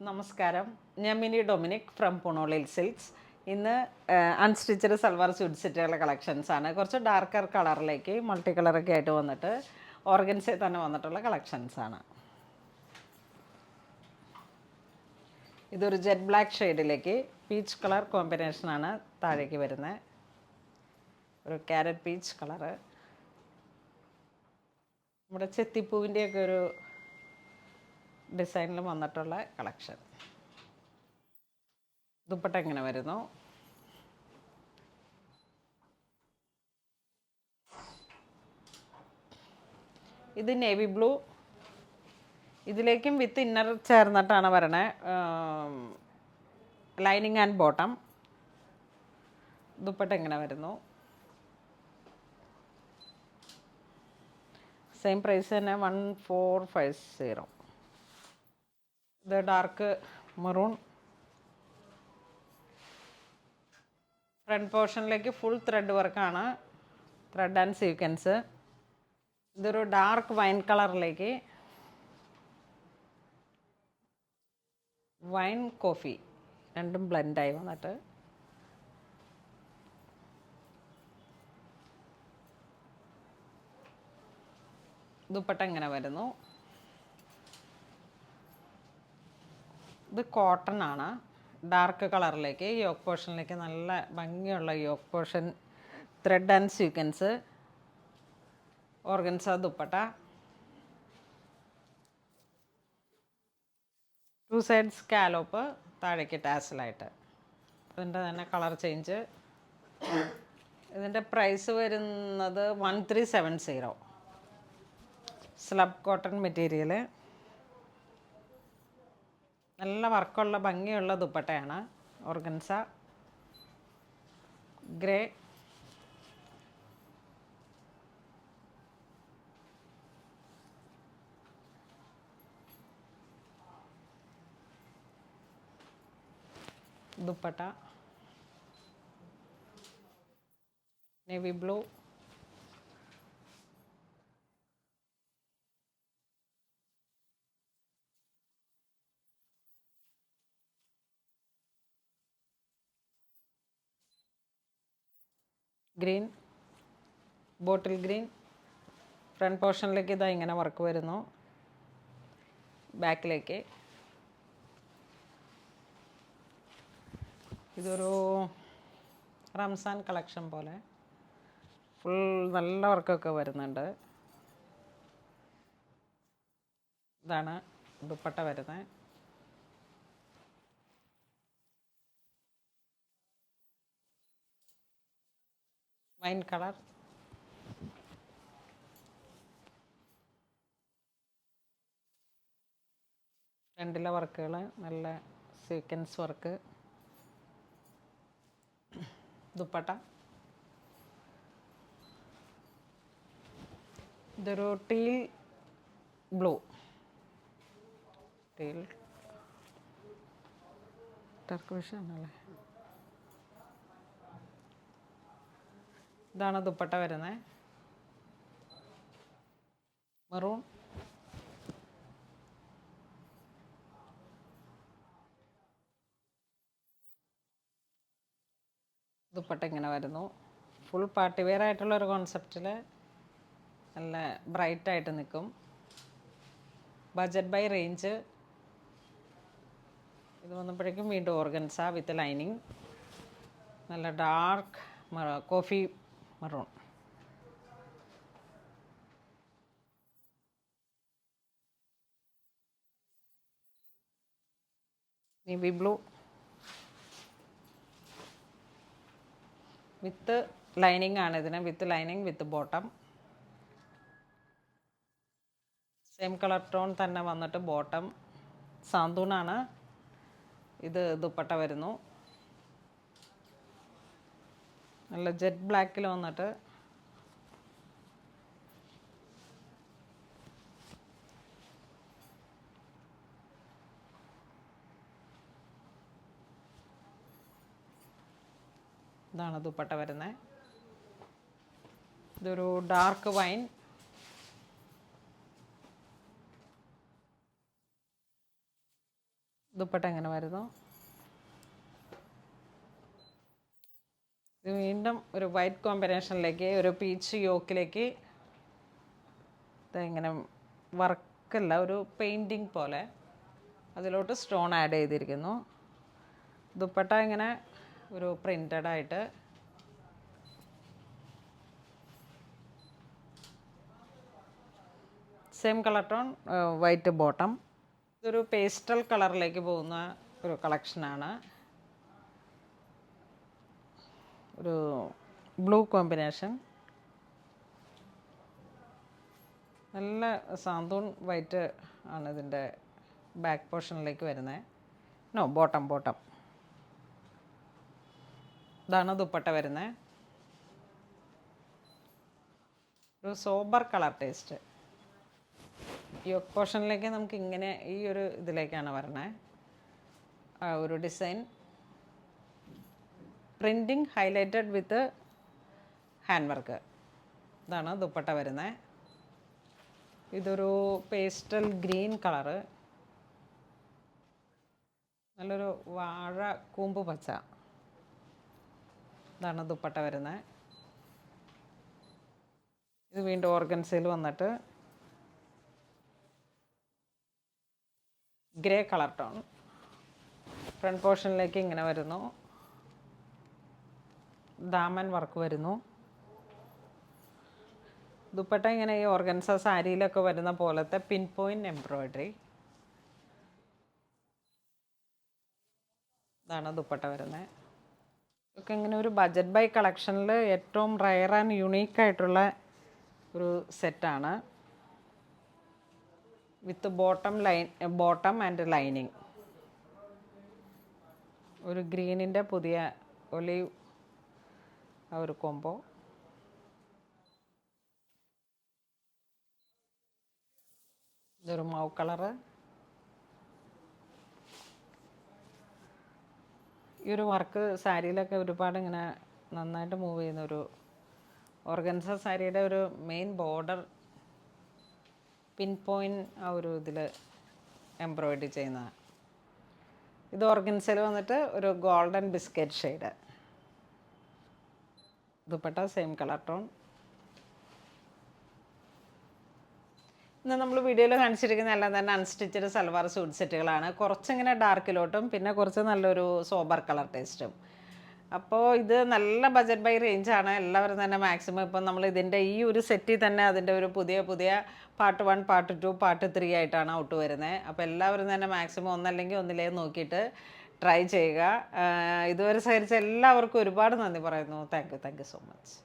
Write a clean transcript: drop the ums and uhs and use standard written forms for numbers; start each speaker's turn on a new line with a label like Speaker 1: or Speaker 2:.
Speaker 1: നമസ്കാരം, ഞാൻ mini Dominic from പുണോളിൽ silks. ഇന്ന് അൺസ്റ്റിച്ചഡ് സൽവാർ സ്യൂട്ട് സെറ്റുകളുടെ കളക്ഷൻസാണ്. കുറച്ച് ഡാർക്കർ കളറിലേക്ക് മൾട്ടി കളറൊക്കെ ആയിട്ട് വന്നിട്ട് ഓർഗൻസിൽ തന്നെ വന്നിട്ടുള്ള കളക്ഷൻസാണ്. ഇതൊരു ജെറ്റ് ബ്ലാക്ക് ഷെയ്ഡിലേക്ക് പീച്ച് കളർ കോമ്പിനേഷനാണ് താഴേക്ക് വരുന്നത്. ഒരു ക്യാരറ്റ് പീച്ച് കളറ്, നമ്മുടെ ചെത്തിപ്പൂവിൻ്റെയൊക്കെ ഒരു ഡിസൈനിൽ വന്നിട്ടുള്ള കളക്ഷൻ. ദുപ്പട്ട എങ്ങനെ വരുന്നു? ഇത് നേവി ബ്ലൂ, ഇതിലേക്കും വിത്ത് ഇന്നർ ചേർന്നിട്ടാണ് വരണേ. Lining and bottom. ദുപ്പട്ട എങ്ങനെ വരുന്നു? സെയിം പ്രൈസ് തന്നെ 1450. ഇത് ഡാർക്ക് മെറൂൺ. ഫ്രണ്ട് പോർഷനിലേക്ക് ഫുൾ ത്രെഡ് വർക്കാണ്, ത്രെഡ് ആൻഡ് സീക്വൻസ്. ഇതൊരു ഡാർക്ക് വൈൻ കളറിലേക്ക് വൈൻ കോഫി രണ്ടും ബ്ലെൻഡായി വന്നിട്ട് ദുപ്പട്ട എങ്ങനെ വരുന്നു? ഇത് കോട്ടൺ ആണ്, ഡാർക്ക് കളറിലേക്ക് യോക്ക് പോർഷനിലേക്ക് നല്ല ഭംഗിയുള്ള yoke portion, thread and sequence, organza dupatta, 2 side scallop, താഴേക്ക് ടാസലായിട്ട്. ഇതിൻ്റെ തന്നെ കളർ ചേഞ്ച്. ഇതിൻ്റെ പ്രൈസ് വരുന്നത് 1370. സ്ലബ് കോട്ടൺ മെറ്റീരിയൽ, നല്ല വർക്കുള്ള ഭംഗിയുള്ള ദുപ്പട്ടയാണ്. Organza grey, dupatta navy blue, green, bottle green. Front പോർഷനിലേക്ക് ഇതാ ഇങ്ങനെ വർക്ക് വരുന്നു, ബാക്കിലേക്ക് ഇതൊരു റംസാൻ കളക്ഷൻ പോലെ ഫുൾ നല്ല വർക്കൊക്കെ വരുന്നുണ്ട്. ഇതാണ് ദുപ്പട്ട വരുന്നത്. വൈൻ കളർ, ഫ്രണ്ടിലെ വർക്കുകൾ നല്ല സീക്വൻസ് വർക്ക്. ദുപ്പട്ട ഇതൊരു ടീൽ ബ്ലൂ, ടീൽ ടർക്കിഷാണല്ലേ. ഇതാണ് ദുപ്പട്ട വരുന്നത്. മെറൂൺ, ദുപ്പട്ട ഇങ്ങനെ വരുന്നു. ഫുൾ പാർട്ടി വെയർ ആയിട്ടുള്ള ഒരു കോൺസെപ്റ്റിൽ നല്ല ബ്രൈറ്റായിട്ട് നിൽക്കും. Budget by range. ഇത് വന്നപ്പോഴേക്കും വീണ്ടും ഓർഗൻസ വിത്ത് ലൈനിങ്, നല്ല dark coffee maroon. Navy blue with lining ആണ് ഇതിന്, with lining with bottom. Same colour tone തന്നെ വന്നിട്ട് ബോട്ടം സാന്തൂണാണ്. ഇത് ദുപ്പട്ട വരുന്നു, നല്ല ജെറ്റ് ബ്ലാക്കിൽ വന്നിട്ട് ഇതാണ് ദുപ്പട്ട വരുന്നത്. ഇതൊരു ഡാർക്ക് വൈൻ, ദുപ്പട്ട എങ്ങനെ വരുന്നു. ഇത് വീണ്ടും ഒരു വൈറ്റ് കോമ്പിനേഷനിലേക്ക്, ഒരു പീച്ച് യോക്കിലേക്ക് ഇങ്ങനെ വർക്കല്ല, ഒരു പെയിൻറ്റിങ് പോലെ അതിലോട്ട് സ്റ്റോൺ ആഡ് ചെയ്തിരിക്കുന്നു. ദുപ്പട്ട ഇങ്ങനെ ഒരു പ്രിൻ്റഡ് ആയിട്ട്, same colour tone, white bottom. ഇതൊരു പേസ്റ്റൽ കളറിലേക്ക് പോകുന്ന ഒരു കളക്ഷനാണ്. ഒരു ബ്ലൂ കോമ്പിനേഷൻ, നല്ല സാന്തൂൺ വൈറ്റ് ആണ് ഇതിൻ്റെ ബാക്ക് പോർഷനിലേക്ക് വരുന്നത്. ബോട്ടം ഇതാണ് ദുപ്പട്ട വരുന്നത്. ഒരു സോബർ കളർ ടേസ്റ്റ്. യോക്ക് പോർഷനിലേക്ക് നമുക്ക് ഇങ്ങനെ ഈ ഒരു ഇതിലേക്കാണ് വരണേ. ഒരു ഡിസൈൻ പ്രിൻറ്റിങ് ഹൈലൈറ്റഡ് വിത്ത് ഹാൻഡ് വർക്ക്. ഇതാണ് ദുപ്പട്ട വരുന്നത്. ഇതൊരു പേസ്റ്റൽ ഗ്രീൻ കളറ്, നല്ലൊരു വാഴ കൂമ്പ് പച്ച. ഇതാണ് ദുപ്പട്ട വരുന്നത്. ഇത് വീണ്ടും ഓർഗൻസയിൽ വന്നിട്ട് ഗ്രേ കളർ ടോൺ. ഫ്രണ്ട് പോർഷനിലേക്ക് ഇങ്ങനെ വരുന്നു, ദാമൻ വർക്ക് വരുന്നു. ദുപ്പട്ട ഇങ്ങനെ ഈ ഓർഗൻസ സാരിയിലൊക്കെ വരുന്ന പോലത്തെ പിൻ പോയിൻറ്റ് എംബ്രോയ്ഡറി. ഇതാണ് ദുപ്പട്ട വരുന്നത്. ഒക്കെ ഇങ്ങനെ ഒരു ബജറ്റ് ബൈ കളക്ഷനിൽ ഏറ്റവും റയർ ആൻഡ് യുണീക്കായിട്ടുള്ള ഒരു സെറ്റാണ്. വിത്ത് ബോട്ടം ആൻഡ് ലൈനിങ്. ഒരു ഗ്രീനിൻ്റെ പുതിയ ഒലീവ് ആ ഒരു കോംബോ. ഇതൊരു മൗ കളറ്. ഈ ഒരു വർക്ക് സാരിയിലൊക്കെ ഒരുപാട് ഇങ്ങനെ നന്നായിട്ട് മൂവ് ചെയ്യുന്നൊരു ഓർഗൻസ സാരിയുടെ ഒരു മെയിൻ ബോർഡർ പിൻ പോയിൻറ്റ് ആ ഒരു ഇതിൽ എംബ്രോയിഡറി ചെയ്യുന്നതാണ്. ഇത് ഓർഗൻസയിൽ വന്നിട്ട് ഒരു golden biscuit shade. Dupatta same colour tone. ഇന്ന് നമ്മൾ വീഡിയോയിൽ കാണിച്ചിരിക്കുന്ന എല്ലാം തന്നെ അൺസ്റ്റിച്ചഡ് സൽവാർ സൂട്ട് സെറ്റുകളാണ്. കുറച്ചിങ്ങനെ ഡാർക്കിലോട്ടും പിന്നെ കുറച്ച് നല്ലൊരു സോബർ കളർ ടേസ്റ്റും. അപ്പോൾ ഇത് നല്ല ബജറ്റ് ബൈ റേഞ്ചാണ്. എല്ലാവരും തന്നെ മാക്സിമം ഇപ്പം നമ്മൾ ഇതിൻ്റെ ഈ ഒരു സെറ്റിൽ തന്നെ അതിൻ്റെ ഒരു പുതിയ പാർട്ട് 1, പാർട്ട് 2, പാർട്ട് 3 ആയിട്ടാണ് ഔട്ട് വരുന്നത്. അപ്പോൾ എല്ലാവരും തന്നെ മാക്സിമം ഒന്നല്ലെങ്കിൽ ഒന്നിലേ നോക്കിയിട്ട് ട്രൈ ചെയ്യുക. ഇതുവരെ സഹകരിച്ച എല്ലാവർക്കും ഒരുപാട് നന്ദി പറയുന്നു. Thank you so much.